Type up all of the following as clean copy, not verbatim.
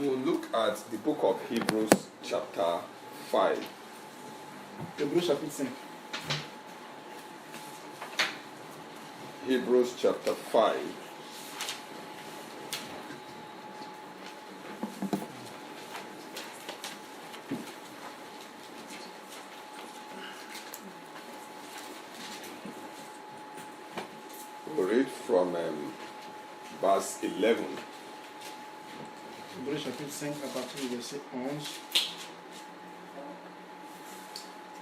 We'll look at the book of Hebrews chapter 5. Hébreux chapitre 5. Hebrews chapter 5. We'll read from verse 11. Hébreux chapitre 5 à partir du verset 11.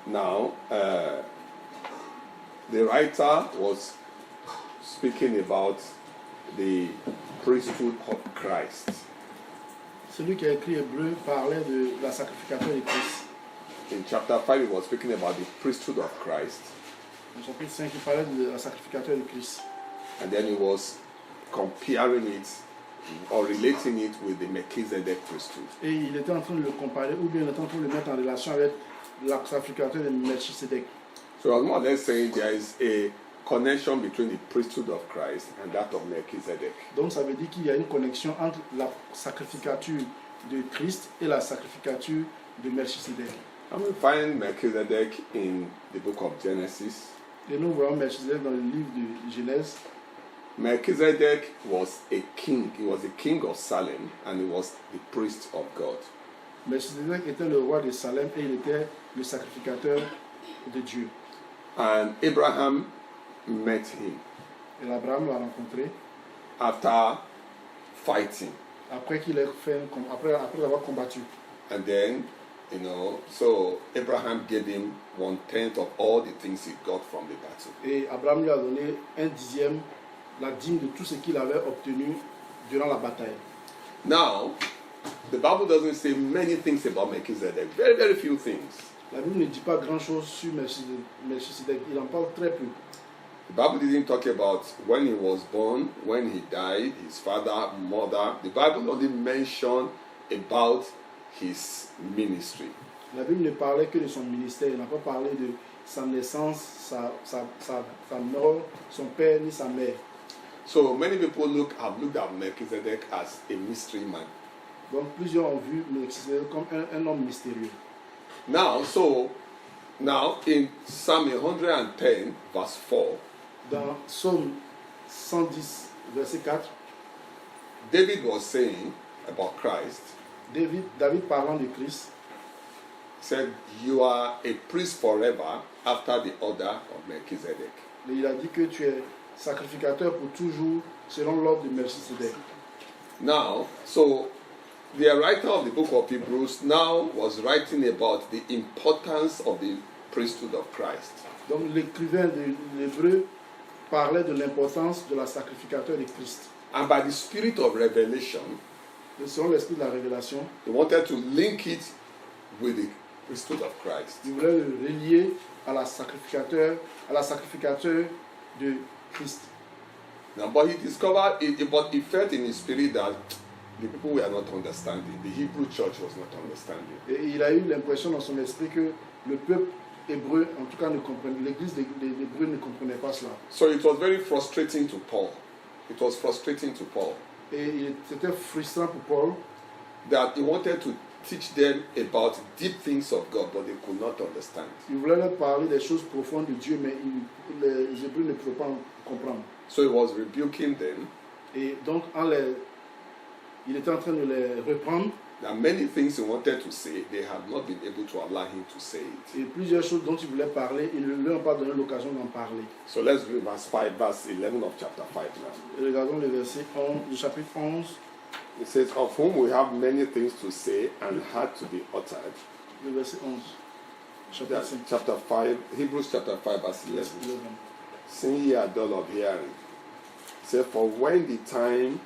Now, the writer was speaking about the priesthood of Christ. Celui qui a écrit Hébreux parlait de la sacrificature de Christ. In chapter 5, he was speaking about the priesthood of Christ. Au chapitre 5, il parlait de la sacrificature de Christ. And then he was comparing it or relating it with the Melchizedek priesthood. Et il était en train de le comparer, ou bien il était en train de le mettre en relation avec la sacrificature de Melchisedec. So I was more or less saying there is a connection between the priesthood of Christ and that of Melchizedek. Donc ça veut dire qu'il y a une connexion entre la sacrificature de Christ et la sacrificature de Melchisedec. And we find Melchizedek in the book of Genesis. Et nous voyons Melchisedec dans le livre de Genèse. Melchizedek was a king. He was the king of Salem and he was the priest of God. Melchisedec était le roi de Salem et il était le sacrificateur de Dieu. And Abraham met him Et Abraham l'a rencontré after fighting. après qu'il ait fait après avoir combattu. And then, so Abraham gave him 1/10 of all the things he got from the battle. Et Abraham lui a donné 1/10, la dîme de tout ce qu'il avait obtenu durant la bataille. Now, the Bible doesn't say many things about Melchizedek. Very, very few things. La Bible ne dit pas grand-chose sur Melchisedec. Il en parle très peu. The Bible didn't talk about when he was born, when he died, his father, mother. The Bible only mentioned about his ministry. La Bible ne parlait que de son ministère. Il n'a pas parlé de sa naissance, sa mort, son père ni sa mère. So many people have looked at Melchizedek as a mystery man. Donc plusieurs ont vu Melchisedec comme un homme mystérieux. Now in Psalm 110 verse 4, Dans Psaume 110, verset 4, David was saying about Christ, David parlant de Christ, said, "You are a priest forever after the order of Melchizedek." il a dit que tu es sacrificateur pour toujours selon l'ordre de Melchisedec. Now, so the writer of the book of Hebrews now was writing about the importance of the priesthood of Christ. Donc l'écrivain de l'Hébreu parlait de l'importance de la sacrificateur de Christ. And by the spirit of revelation, Et selon l'esprit de la révélation, he wanted to link it with the priesthood of Christ. il voulait le relier à la sacrificateur de Christ. Now, but he discovered, but he felt in his spirit that the people were not understanding. The Hebrew church was not understanding. Et il a eu l'impression dans son esprit que le peuple hébreu, en tout cas, ne comprenait, l'église des Hébreux ne comprenait pas cela. So it was very frustrating to Paul. It was frustrating to Paul Et c'était frustrant pour Paul that he wanted to teach them about deep things of God, but they could not understand. il voulait leur parler des choses profondes de Dieu, mais les Hébreux ne pouvaient pas comprendre. So he was rebuking them. Et donc, il était en train de les reprendre. There are many things he wanted to say, they had not been able to allow him to say it. Et plusieurs choses dont il voulait parler, ils ne lui ont pas donné l'occasion d'en parler. So let's read verse 11 of chapter 5 now. Et regardons le verset 11, le chapitre 11, It says, "Of whom we have many things to say and had to be uttered." le verset 11, chapitre That's 5, chapter 5, Hebrews chapter 5, verse 11. verset 11. Seeing ye are dull of hearing. Say, for when the time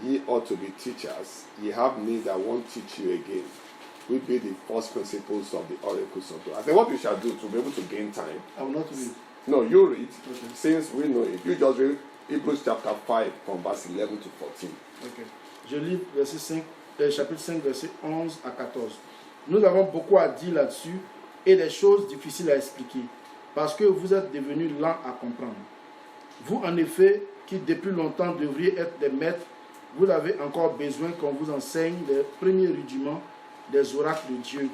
ye ought to be teachers, ye have need that one teach you again, which be the first principles of the oracles of God. I think what we shall do to be able to gain time. I will not read. No, you read, Okay. since we know it. You just read Hebrews chapter 5 from verse 11 to 14. Okay. Je lis chapitre 5, verset 11 à 14. Nous avons beaucoup à dire là-dessus et des choses difficiles à expliquer, parce que vous êtes devenus lents à comprendre. Vous, en effet, qui depuis longtemps devriez être des maîtres, vous avez encore besoin qu'on vous enseigne les premiers rudiments des oracles de Dieu.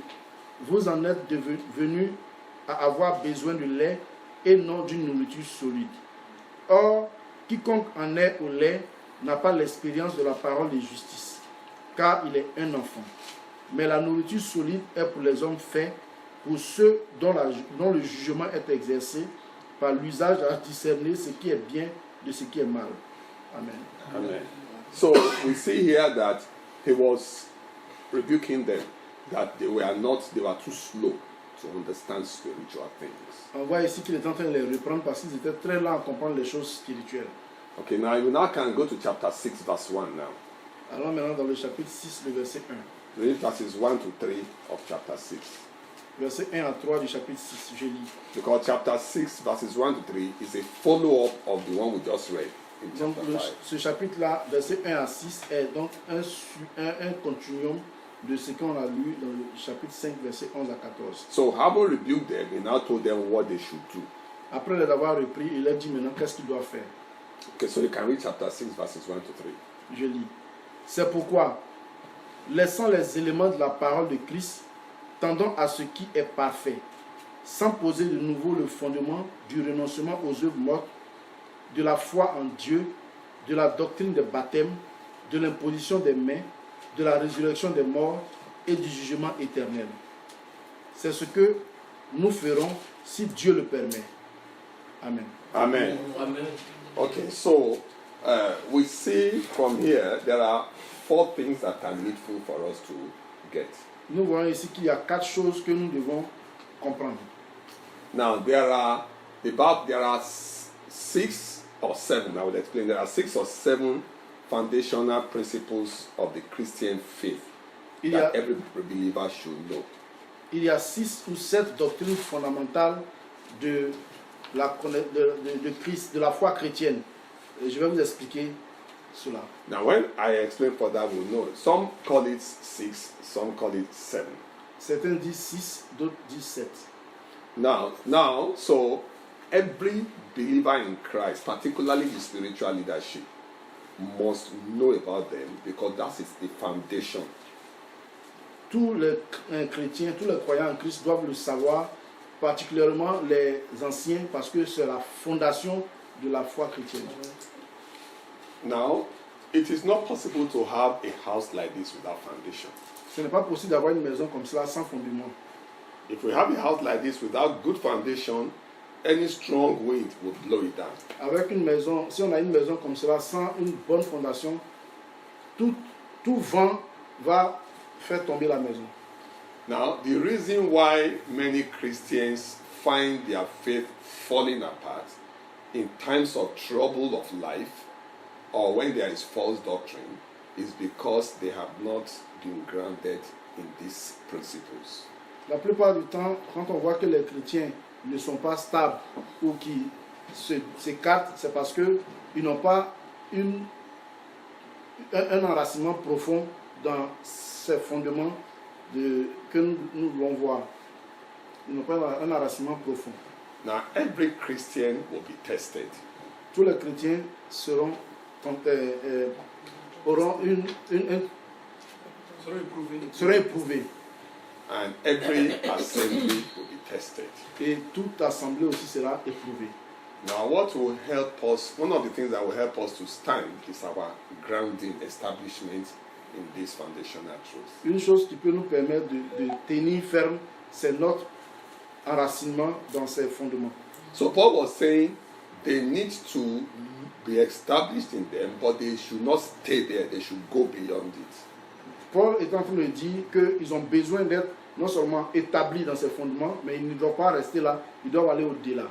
Vous en êtes venus à avoir besoin de lait et non d'une nourriture solide. Or, quiconque en est au lait n'a pas l'expérience de la parole de justice, car il est un enfant. Mais la nourriture solide est pour les hommes faits, pour ceux dont le jugement est exercé par l'usage à discerner ce qui est bien de ce qui est mal. Amen. Amen. So we see here that he was rebuking them, that they were too slow to understand spiritual things. On voit ici qu'il est en train de les reprendre parce qu'ils étaient très lents à comprendre les choses spirituelles. Okay, now you now can go to chapter 6, verse 1 now. Allons maintenant dans le chapitre 6, le verset 1. Read verses 1 to 3 of chapter 6. Verset 1 à 3 du chapitre 6, je lis. Because chapter 6, verses 1 to 3 is a follow-up of the one we just read in Donc chapter 5. ce chapitre-là, verset 1 à 6, est donc un continuum de ce qu'on a lu dans le chapitre 5, verset 11 à 14. So having rebuked them, he now told them what they should do. Après les avoir repris, il leur dit maintenant qu'est-ce qu'ils doivent faire. Okay, so you can read chapter 6, verses 1 to 3. Je lis. C'est pourquoi, laissant les éléments de la parole de Christ, tendant à ce qui est parfait, sans poser de nouveau le fondement du renoncement aux œuvres mortes, de la foi en Dieu, de la doctrine des baptêmes, de l'imposition des mains, de la résurrection des morts et du jugement éternel. C'est ce que nous ferons si Dieu le permet. Amen. Amen. Amen. Okay, so we see from here there are 4 things that are needful for us to get. Nous voyons ici qu'il y a 4 choses que nous devons comprendre. Now there are 6 or 7. I will explain. There are 6 or 7 foundational principles of the Christian faith that every believer should know. Il y a 6 ou 7 doctrines fondamentales de Christ, de la foi chrétienne. Et je vais vous expliquer cela. Now, when I explain further, we'll know. Some call it 6, some call it 7. Certains disent 6, d'autres disent 7. Now, so every believer in Christ, particularly the spiritual leadership, must know about them because that is the foundation. Tous les chrétiens, tous les croyants en Christ doivent le savoir, particulièrement les anciens, parce que c'est la fondation de la foi chrétienne. Now, it is not possible to have a house like this without foundation. Ce n'est pas possible d'avoir une maison comme cela sans fondement. If we have a house like this without good foundation, any strong wind will blow it down. Avec une maison, si on a une maison comme cela sans une bonne fondation, tout vent va faire tomber la maison. Now, the reason why many Christians find their faith falling apart in times of trouble of life or when there is false doctrine is because they have not been grounded in these principles. La plupart du temps, quand on voit que les chrétiens ne sont pas stables ou qui s'écartent, c'est parce qu'ils n'ont pas un enracinement profond dans ces fondements que nous voulons voir. Ils n'ont pas un enracinement profond. Now, every Christian will be tested. Tous les chrétiens seront éprouvés. And every assembly will be tested. Et toute assemblée aussi sera éprouvée. Now, what will help us, one of the things that will help us to stand is our grounding establishment in these foundational truths. Une chose qui peut nous permettre de tenir ferme, c'est notre enracinement dans ces fondements. So Paul was saying they need to be established in them, but they should not stay there, they should go beyond it. Paul est en train de dire qu'ils ont besoin d'être non seulement établis dans ces fondements, mais ils ne doivent pas rester là, ils doivent aller au-delà.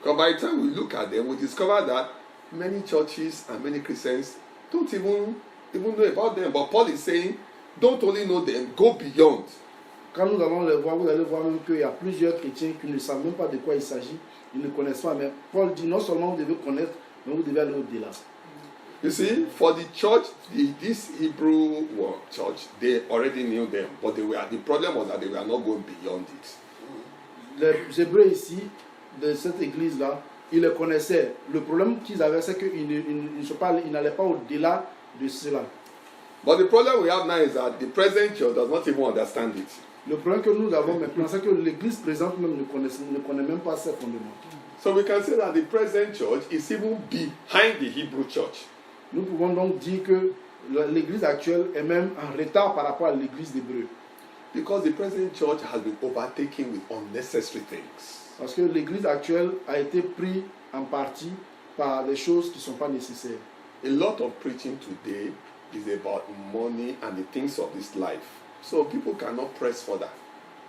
Because by the time we look at them, we discover that many churches and many Christians don't even know about them. But Paul is saying, don't only know them, go beyond. Quand nous allons les voir, vous allez voir même qu'il y a plusieurs chrétiens qui ne savent même pas de quoi il s'agit, ils ne connaissent pas. Mais Paul dit non seulement vous devez connaître, mais vous devez aller au-delà. You see, for the church, this Hebrew church, they already knew them, but the problem was that they were not going beyond it. Les Hébreux ici, de cette église-là, ils le connaissaient. Le problème qu'ils avaient, c'est qu'ils ils n'allaient pas au-delà de cela. But the problem we have now is that the present church does not even understand it. Le problème que nous avons maintenant, c'est que l'Église présente même ne connaît même pas ses fondements. So we can say that the present church is even behind the Hebrew church. Nous pouvons donc dire que l'Église actuelle est même en retard par rapport à l'Église d'Hébreu. Because the present church has been overtaken with unnecessary things. Parce que l'Église actuelle a été prise en partie par des choses qui ne sont pas nécessaires. A lot of preaching today is about money and the things of this life. So people cannot press further.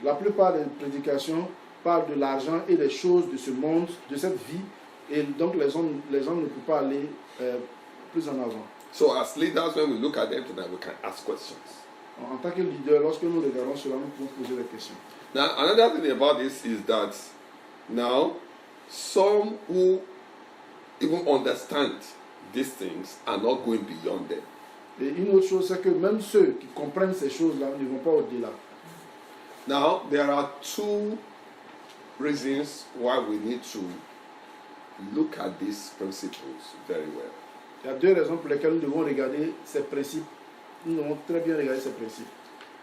La plupart des prédications parlent de l'argent et des choses de ce monde, de cette vie, et donc les hommes ne peuvent pas aller plus en avant. So as leaders, when we look at them tonight, we can ask questions. En tant que leader, lorsque nous regardons cela, nous pouvons poser des questions. Now, another thing about this is that now some who even understand these things are not going beyond them. Et une autre chose, c'est que même ceux qui comprennent ces choses-là ne vont pas au-delà. Now, there are two reasons why we need to look at these principles very well. Il y a deux raisons pour lesquelles nous devons regarder ces principes. Nous devons très bien regarder ces principes.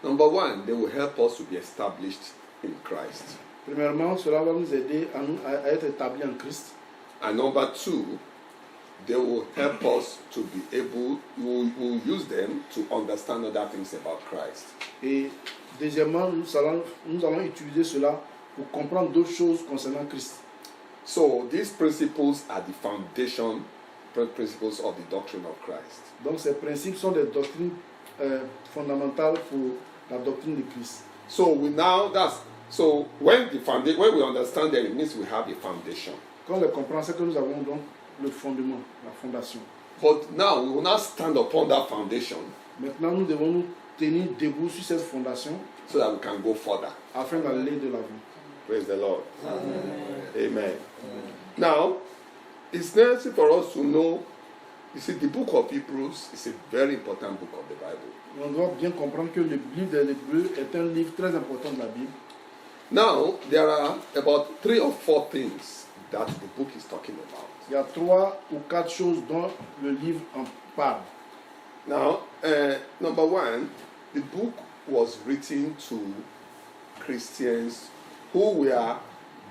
Number one, they will help us to be established in Christ. Premièrement, cela va nous aider à être établis en Christ. And number two, they will help us to be able, we will use them to understand other things about Christ. Et deuxièmement, nous allons utiliser cela pour comprendre d'autres choses concernant Christ. So these principles are the foundation principles of the doctrine of Christ. Donc ces principes sont des doctrines fondamentales pour la doctrine de Christ. So when we understand them, it means we have a foundation. Quand on les comprend, c'est que nous avons donc le fondement, la fondation. But now we will not stand upon that foundation. Maintenant, nous devons nous tenir debout sur cette fondation So that we can go further. afin d'aller de l'avant. Praise the Lord. Amen. Now, it's necessary for us to know, you see, the book of Hebrews is a very important book of the Bible. On doit bien comprendre que le livre de l'Hébreu est un livre très important de la Bible. Now, there are about 3 or 4 things that the book is talking about. Il y a 3 ou 4 choses dont le livre en parle. Now, number one, the book was written to Christians who were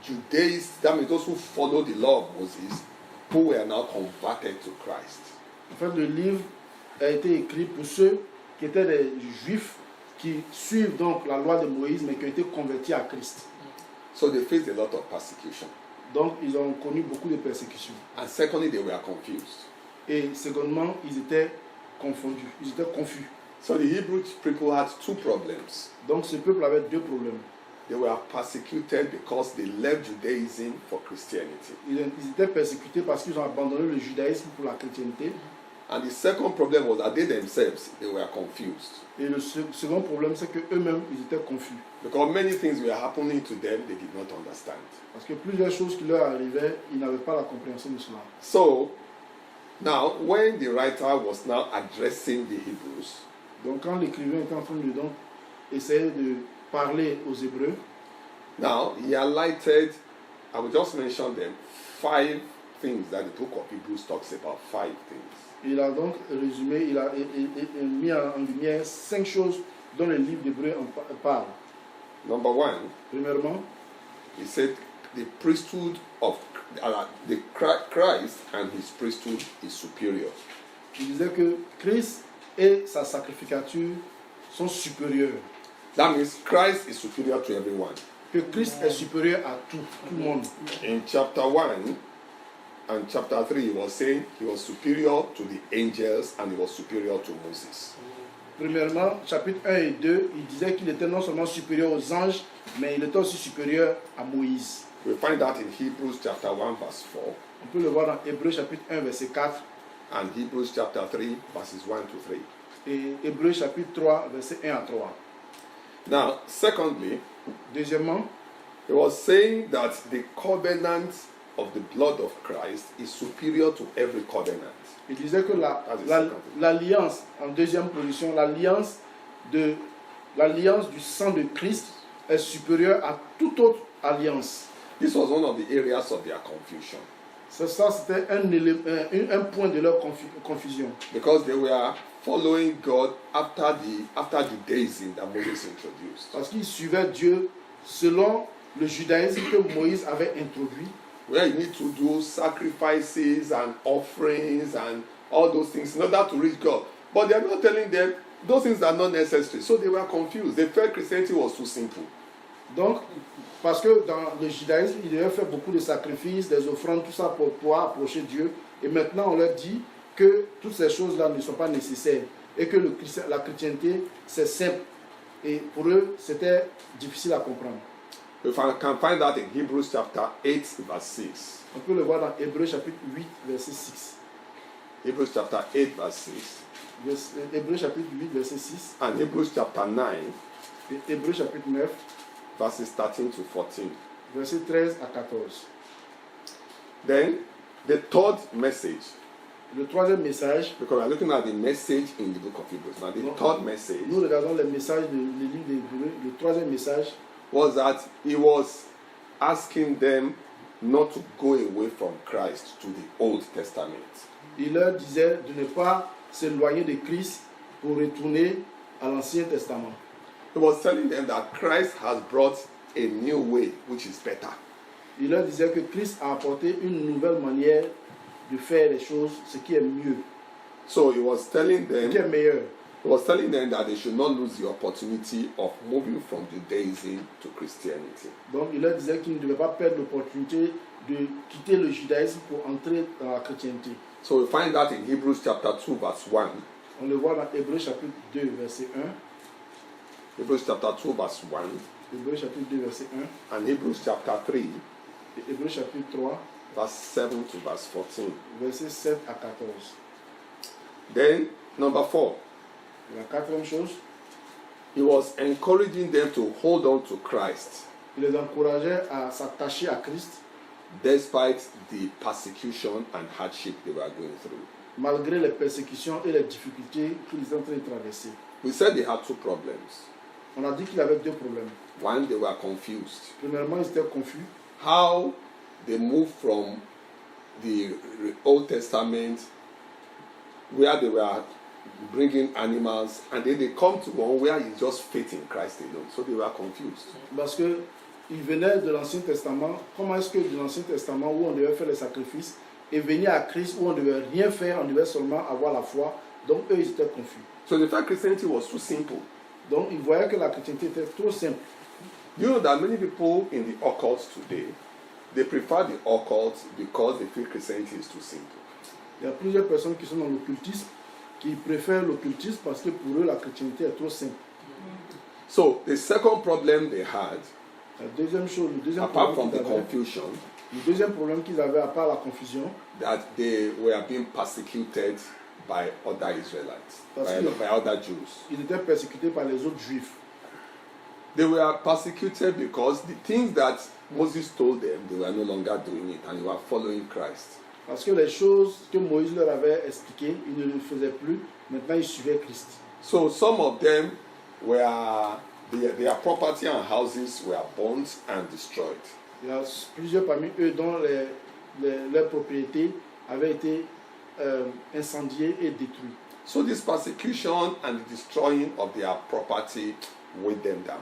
Judaists, that means those who follow the law of Moses, who were now converted to Christ. En fait, le livre a été écrit pour ceux qui étaient des Juifs qui suivent donc la loi de Moïse, mais qui ont été convertis à Christ. So they faced a lot of persecution. Donc, ils ont connu beaucoup de persécutions. And secondly, they were confused. Et secondement, ils étaient confondus, ils étaient confus. So the Hebrew people had 2 problems. Donc, ce peuple avait 2 problèmes. They were persecuted because they left Judaism for Christianity. Ils étaient persécutés parce qu'ils ont abandonné le judaïsme pour la chrétienté. And the second problem was that they themselves, they were confused. Et le second problème, c'est qu'eux-mêmes, ils étaient confus. Because many things were happening to them they did not understand. Parce que plusieurs choses qui leur arrivaient, ils n'avaient pas la compréhension de cela. So, now, when the writer was now addressing the Hebrews, Donc, quand l'écrivain était en train de donc essayer de parler aux Hébreux, now he highlighted, I will just mention them, 5 things that the book of Hebrews talks about. 5 things. il a donc résumé, il a mis en lumière 5 choses dont le livre d'Hébreux parle. Number 1, Premièrement, he said the priesthood of the Christ and his priesthood is superior. il disait que Christ et sa sacrificature sont supérieurs. That means Christ is superior to everyone. Que Christ est supérieur à tout le monde. In chapter 1 and chapter 3, he was saying he was superior to the angels and he was superior to Moses. Premièrement, chapitre 1 et 2, il disait qu'il était non seulement supérieur aux anges, mais il était aussi supérieur à Moïse. We find that in Hebrews chapter 1 verse 4 On peut le voir dans Hébreux chapitre 1 verset 4 and Hebrews chapter 3 verses 1 to 3. et Hébreux chapitre 3 verset 1 à 3. Now, secondly, Deuxièmement, he was saying that the covenant of the blood of Christ is superior to every covenant. il disait que l'alliance, en deuxième position, l'alliance du sang de Christ est supérieure à toute autre alliance. This was one of the areas of their confusion. Ça, c'était un point de leur confusion. Because they were following God after Judaism that Moses introduced. Parce qu'ils suivaient Dieu selon le judaïsme que Moïse avait introduit. Where you need to do sacrifices and offerings and all those things in order to reach God. But they are not telling them those things are not necessary. So they were confused. They felt Christianity was too simple. Donc, parce que dans le judaïsme, ils devaient faire beaucoup de sacrifices, des offrandes, tout ça pour pouvoir approcher Dieu. Et maintenant, on leur dit que toutes ces choses-là ne sont pas nécessaires. Et que la chrétienté, c'est simple. Et pour eux, c'était difficile à comprendre. We can find that in Hebrews chapter 8, verse 6. On peut le voir dans Hébreux chapitre 8, verset 6. Hebrews chapter 8, verse 6. Hébreux chapitre 8, verset 6. And Hebrews chapter 9, Et Hébreux chapitre 9, verses 13 to 14. verset 13 à 14. Then, the third message, Le troisième message, because we are looking at the message in the book of Hebrews. Now, the third message nous regardons les messages du livre d'Hébreux. Le troisième message, was that he was asking them not to go away from Christ to the Old Testament. il leur disait de ne pas s'éloigner de Christ pour retourner à l'Ancien Testament. He was telling them that Christ has brought a new way which is better. Il leur disait que Christ a apporté une nouvelle manière de faire les choses, ce qui est mieux, So he was telling ce qui est them, meilleur. he was telling them that they should not lose the opportunity of moving from Judaism to Christianity. Donc il leur disait qu'ils ne devaient pas perdre l'opportunité de quitter le judaïsme pour entrer dans la chrétienté. So we find that in Hebrews chapter 2 verse 1. On le voit dans Hébreux chapitre 2, verset 1. Hebrews chapter 2 verse 1 Hébreux chapitre 2, verset 1. and Hebrews chapter 3 Et Hébreux chapitre 3, verse 7 to verse 14. verset 7 à 14. Then number 4, La quatrième chose, he was encouraging them to hold on to Christ il les encourageait à s'attacher à Christ despite the persecution and hardship they were going through. malgré les persécutions et les difficultés qu'ils étaient en train de traverser. We said they had two problems. On a dit qu'il avait deux problèmes. One, they were confused. Premièrement, ils étaient confus. How they moved from the Old Testament where they were bringing animals and then they come to one where it's just faith in Christ alone. So they were confused. Parce que ils venaient de l'Ancien Testament. Comment est-ce que de l'Ancien Testament où on devait faire les sacrifices et venir à Christ où on ne devait rien faire, on devait seulement avoir la foi. Donc eux, ils étaient confus. So they felt Christianity was too simple. Donc ils voyaient que la chrétienté était trop simple. You know that many people in the occult today, they prefer the occult because they feel Christianity is too simple. Il y a plusieurs personnes qui sont dans l'occultisme qui préfèrent l'occultisme parce que pour eux, la chrétienté est trop simple. So the second problem they had, La deuxième chose, apart from the confusion, le deuxième problème qu'ils avaient, à part la confusion, that they were being persecuted by other Israelites, by other Jews. ils étaient persécutés par les autres juifs. They were persecuted because the things that Moses told them, they were no longer doing it and they were following Christ. Parce que les choses que Moïse leur avait expliquées, ils ne le faisaient plus. Maintenant, ils suivaient Christ. So some of them were, their property and houses were burnt and destroyed. Il y a plusieurs parmi eux dont leurs propriétés avaient été incendiées et détruites. So this persecution and the destroying of their property weighed them down.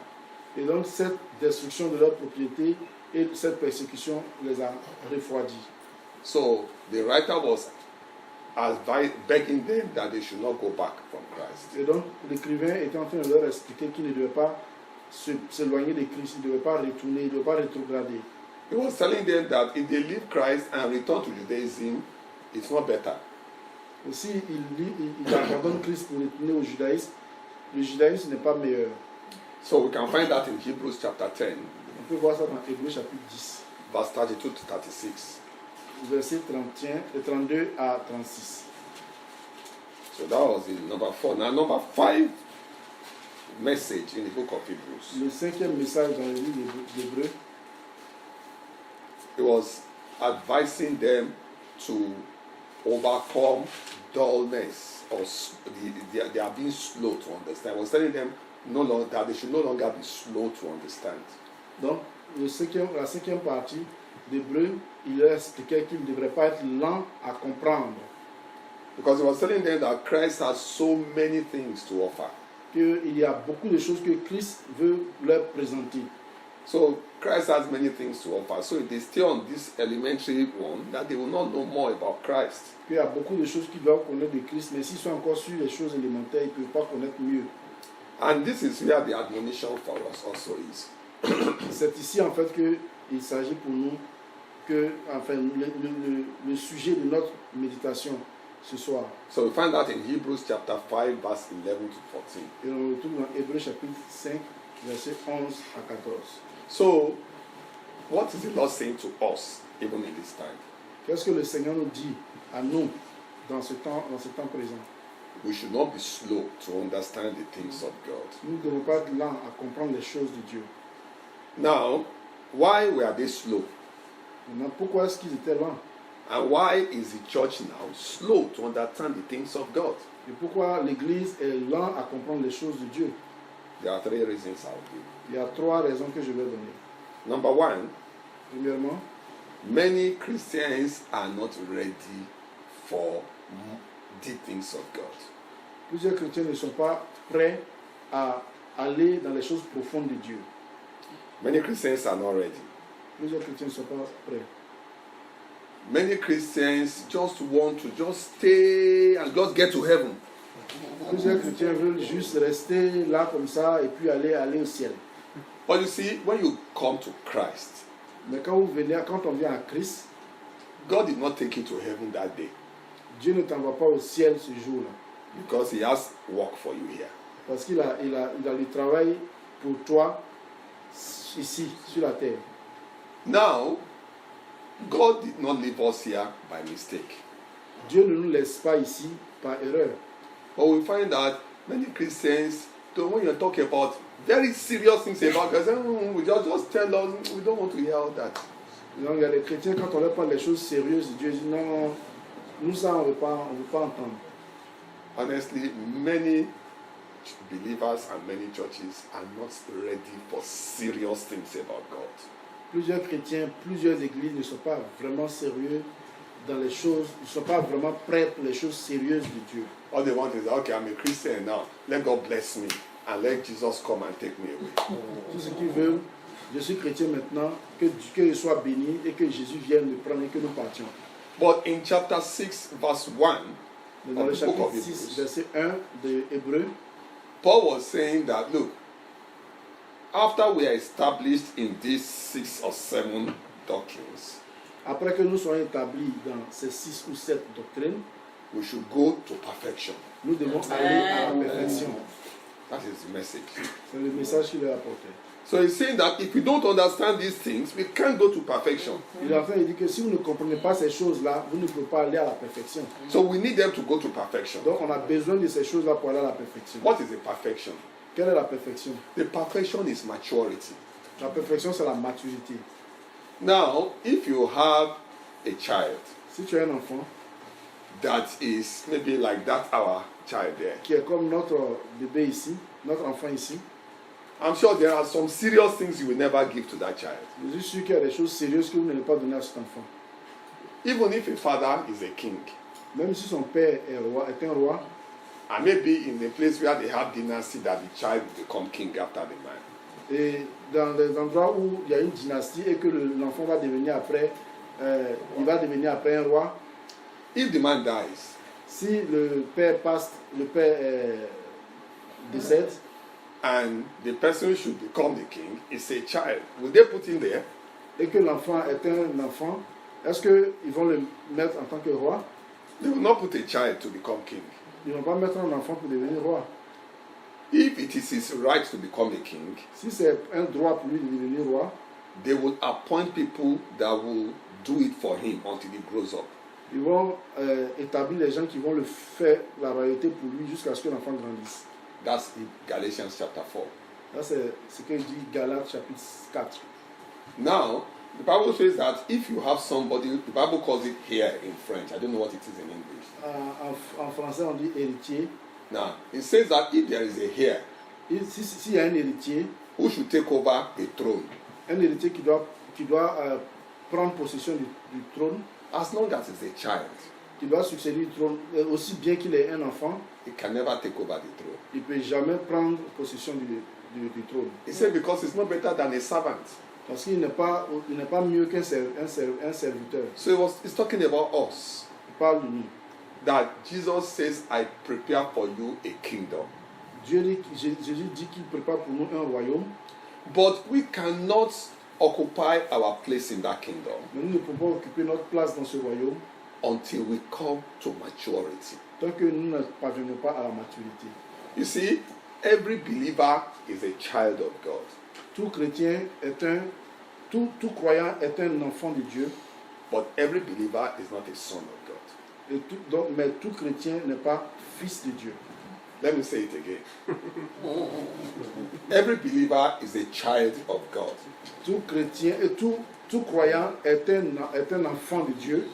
Et donc, cette destruction de leurs propriétés et cette persécution les a refroidis. So the writer was begging them that they should not go back from Christ. Et donc, l'écrivain était en train de leur expliquer qu'ils ne devaient pas s'éloigner de Christ, ils ne devaient pas retourner, ils ne devaient pas rétrograder. He was telling them that if they leave Christ and return to Judaism, it's not better. Aussi, il abandonne Christ pour retourner au judaïsme. Le judaïsme n'est pas meilleur. So we can find that in Hebrews chapter 10, On peut voir ça dans Hébreux chapitre 10, verse 32 to 36. versets 32 à 36. So that was the number 4. Now number 5 message in the book of Hebrews. Le cinquième message dans le livre d'Hébreux, It was advising them to overcome dullness or they are being slow to understand. It was telling them that they should no longer be slow to understand. donc la cinquième partie, d'Hébreu, il leur expliquait qu'ils ne devraient pas être lents à comprendre. Because he was telling them that Christ has so many things to offer. Qu'il y a beaucoup de choses que Christ veut leur présenter. So Christ has many things to offer. So if they stay on this elementary one, that they will not know more about Christ. Qu'il y a beaucoup de choses qu'ils doivent connaître de Christ, mais s'ils sont encore sur les choses élémentaires, ils ne peuvent pas connaître mieux. And this is where the admonition for us also is. C'est ici en fait qu'il s'agit pour nous que, enfin, le sujet de notre méditation ce soir. So we find that in Hebrews chapter 5, verse 11 to 14. Et on retrouve dans Hébreux chapitre 5, versets 11 à 14. So, what is the Lord saying to us, even in this time? Qu'est-ce que le Seigneur nous dit à nous dans ce temps présent? We should not be slow to understand the things of God. Nous ne devons pas être lents à comprendre les choses de Dieu. Now, why were they slow? Maintenant, pourquoi est-ce qu'ils étaient lents? And why is the church now slow to understand the things of God? Et pourquoi l'Église est lente à comprendre les choses de Dieu? There are three reasons I'll give. Il y a trois raisons que je vais donner. Number one, Premièrement, many Christians are not ready for deep things of God. plusieurs chrétiens ne sont pas prêts à aller dans les choses profondes de Dieu. Many Christians are not ready. Plusieurs chrétiens ne sont pas prêts. Many Christians just want to just stay and just get to heaven. Plusieurs chrétiens veulent juste rester là comme ça et puis aller au ciel. But you see, when you come to Christ, Mais quand on vient à Christ, God did not take you to heaven that day Dieu ne t'envoie pas au ciel ce jour-là. because He has work for you here. Parce qu'il a du travail pour toi ici, sur la terre. Now, God did not leave us here by mistake. Dieu ne nous laisse pas ici par erreur. But we find that many Christians, when you talk about very serious things about God, we just tell us, we don't want to hear all that. Donc il y a des chrétiens, quand on leur parle des choses sérieuses, Dieu dit non, nous ça on ne veut pas entendre. Honestly, many believers and many churches are not ready for serious things about God. Plusieurs chrétiens, plusieurs églises ne sont pas vraiment sérieux dans les choses, ne sont pas vraiment prêts pour les choses sérieuses de Dieu. All they want is, okay, I'm a Christian now. Let God bless me and let Jesus come and take me away. Tout ce qu'ils veulent, je suis chrétien maintenant, que je sois béni et que Jésus vienne me prendre et que nous partions. But in chapter 6, verse 1, Mais dans le of the book chapitre of 6, Hebrews, verset 1 de Hébreux, Paul was saying that, look, after we are established in these 6 or 7 doctrines, après que nous soyons établis dans ces 6 ou 7 doctrines, we should go to perfection. nous devons aller à la perfection. That is the message. C'est le message qu'il a apporté. So he's saying that if we don't understand these things, we can't go to perfection. Il est en train de dire que si vous ne comprenez pas ces choses-là, vous ne pouvez pas aller à la perfection. So we need them to go to perfection. Donc on a besoin de ces choses-là pour aller à la perfection. What is the perfection? Quelle est la perfection? The perfection is maturity. La perfection, c'est la maturité. Now, if you have a child Si tu as un enfant that is maybe like that our child there, qui est comme notre bébé ici, notre enfant ici, I'm sure there are some serious things you will never give to that child. je suis sûr qu'il y a des choses sérieuses que vous n'allez pas donner à cet enfant. Even if a father is a king, Même si son père est un roi, and maybe in a place where they have dynasty that the child will become king after the man. et dans des endroits où il y a une dynastie et que l'enfant va devenir après, il va devenir après un roi, If the man dies, si le père décède, and the person should become the king, it's a child. Will they put him there? et que l'enfant est un enfant, est-ce qu'ils vont le mettre en tant que roi? They will not put a child to become king. Ils ne vont pas mettre un enfant pour devenir roi. If it is his right to become a king, Si c'est un droit pour lui de devenir roi, they will appoint people that will do it for him until he grows up. ils vont établir les gens qui vont le faire la royauté pour lui jusqu'à ce que l'enfant grandisse. That's in Galatians chapter 4. Là, c'est ce que dit Galates chapitre 4. Now, the Bible says that if you have somebody, the Bible calls it heir in French. I don't know what it is in English. En français, on dit héritier. Now, it says that if there is a heir S'il y a un héritier who should take over a throne, qui doit prendre possession du trône, as long as he's a child, qui doit succéder du trône, aussi bien qu'il est un enfant, he can never take over the throne. il ne peut jamais prendre possession du trône. He said because he's not better than a servant. Parce qu'il n'est pas mieux qu'un serviteur. So he's talking about us. Il parle de nous. That Jesus says, I prepare for you a kingdom. Jésus dit qu'il prépare pour nous un royaume. But we cannot occupy our place in that kingdom Mais nous ne pouvons pas occuper notre place dans ce royaume until we come to maturity. tant que nous ne parvenons pas à la maturité. You see, every believer is a child of God. Tout chrétien tout croyant est un enfant de Dieu. But every believer is not a son of God. Mais tout chrétien n'est pas fils de Dieu. Let me say it again. Every believer is a child of God. Tout chrétien et tout croyant est un enfant de Dieu.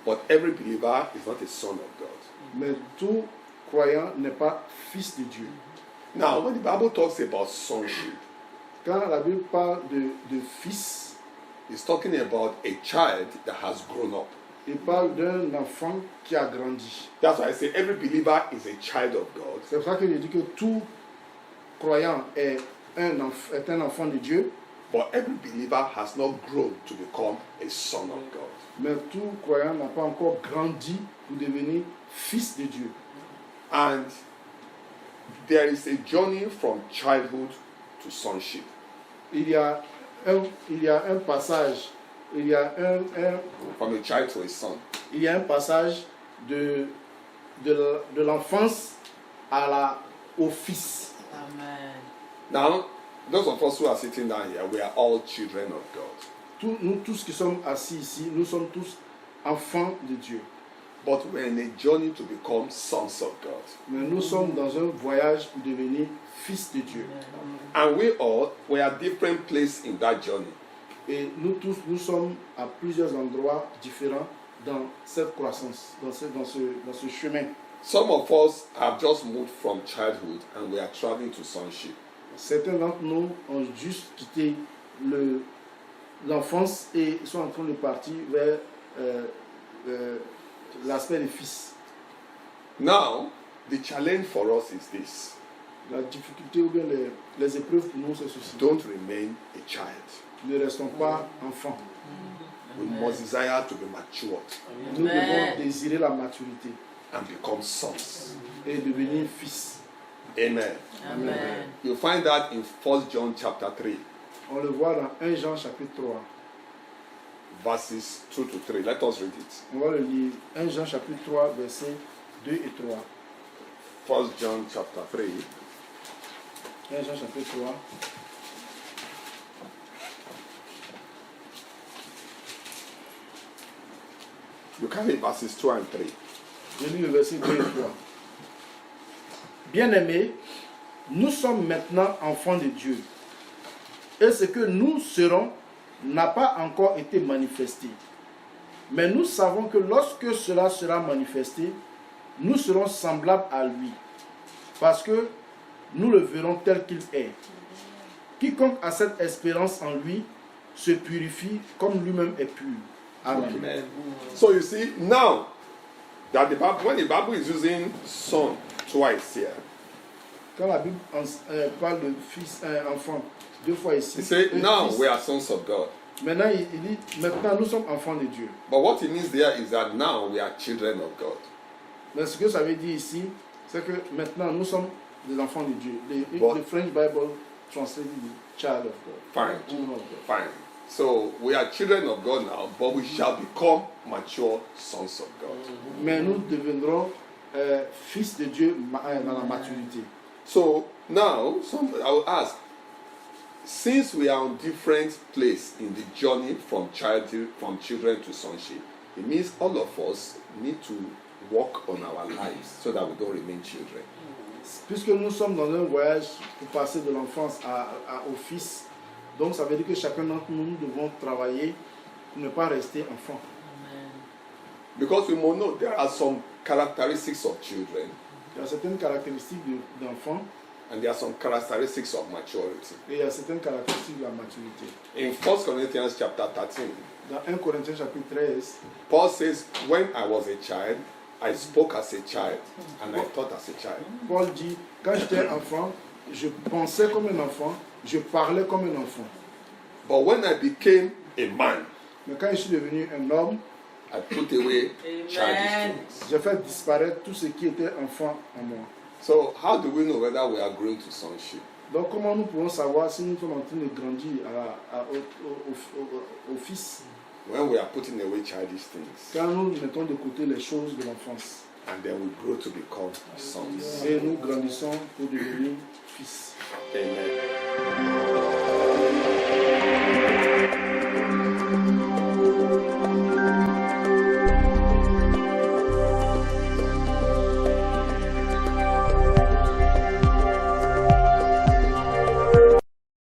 But every believer is not a son of God. Mais tout croyant n'est pas fils de Dieu. Now, when the Bible talks about sonship, Quand la Bible parle de fils, it's talking about a child that has grown up. il parle d'un enfant qui a grandi. That's why I say every believer is a child of God. C'est pour ça que je dis que tout croyant est un enfant de Dieu, But every believer has not grown to become a son of God. mais tout croyant n'a pas encore grandi pour devenir fils de Dieu. And there is a journey from childhood to sonship. Il y a un passage, From a child to a son. il y a un passage de l'enfance au fils. Amen. Now, those of us who are sitting down here, we are all children of God. Nous tous qui sommes assis ici, nous sommes tous enfants de Dieu. But we're in a journey to become sons of God. Mais nous sommes dans un voyage pour devenir fils de Dieu. And we are different places in that journey. Et nous tous, nous sommes à plusieurs endroits différents dans cette croissance, dans ce chemin. Some of us have just moved from childhood and we are traveling to sonship. Certains d'entre nous ont juste quitté l'enfance et sont en train de partir vers l'aspect des fils. Now, the challenge for us is this. La difficulté ou bien les épreuves pour nous, c'est ceci. Don't remain a child. Ne restons pas enfants. We must desire to be matured Nous Amen. devons désirer la maturité and become sons. et devenir fils. Amen. Amen. You find that in 1 John chapter 3, On le voit dans 1 Jean chapitre 3. verses 2 to 3. Let us read it. On va le lire. 1 Jean chapitre 3, versets 2 et 3. 1 John chapter 3, 1 Jean chapitre 3. you can read verses 2 and 3. Je lis le verset 2 et 3. Bien-aimés, nous sommes maintenant enfants de Dieu. Et ce que nous serons n'a pas encore été manifesté. Mais nous savons que lorsque cela sera manifesté, nous serons semblables à lui. Parce que nous le verrons tel qu'il est. Quiconque a cette espérance en lui se purifie comme lui-même est pur. Amen. Amen. So you see, now that when the Bible is using son twice here, Quand la Bible parle de fils, enfant, deux fois ici. it says, now fils. we are sons of God. Maintenant, il dit, maintenant nous sommes enfants de Dieu. But what it means there is that now we are children of God. Mais ce que ça veut dire ici, c'est que maintenant nous sommes des enfants de Dieu. Bon. The French Bible translated child of God. Fine. Children of God. Fine. So we are children of God now, but we shall become mature sons of God. Mais nous deviendrons fils de Dieu dans la maturité. So now, I will ask, since we are on different place in the journey from children to sonship, it means all of us need to work on our lives so that we don't remain children. Puisque nous sommes dans un voyage pour passer de l'enfance au fils, donc ça veut dire que chacun d'entre nous, nous devons travailler pour ne pas rester enfant. Because we must know there are some characteristics of children Il y a certaines caractéristiques d'enfants And there are some characteristics of maturity. Et il y a certaines caractéristiques de la maturité. In 1 Corinthians chapter 13, Dans 1 Corinthiens chapitre 13, Paul says, when I was a child, I spoke as a child and I thought as a child. Paul dit, quand j'étais enfant, je pensais comme un enfant, je parlais comme un enfant. But when I became a man, Mais quand je suis devenu un homme, I put away childish things. j'ai fait disparaître tout ce qui était enfant en moi. So how do we know whether we are growing to sonship? Donc comment nous pouvons savoir si nous sommes en train de grandir au Fils, When we are putting away childish things, quand nous mettons de côté les choses de l'enfance and then we grow to become sons. et nous grandissons pour devenir fils. Amen.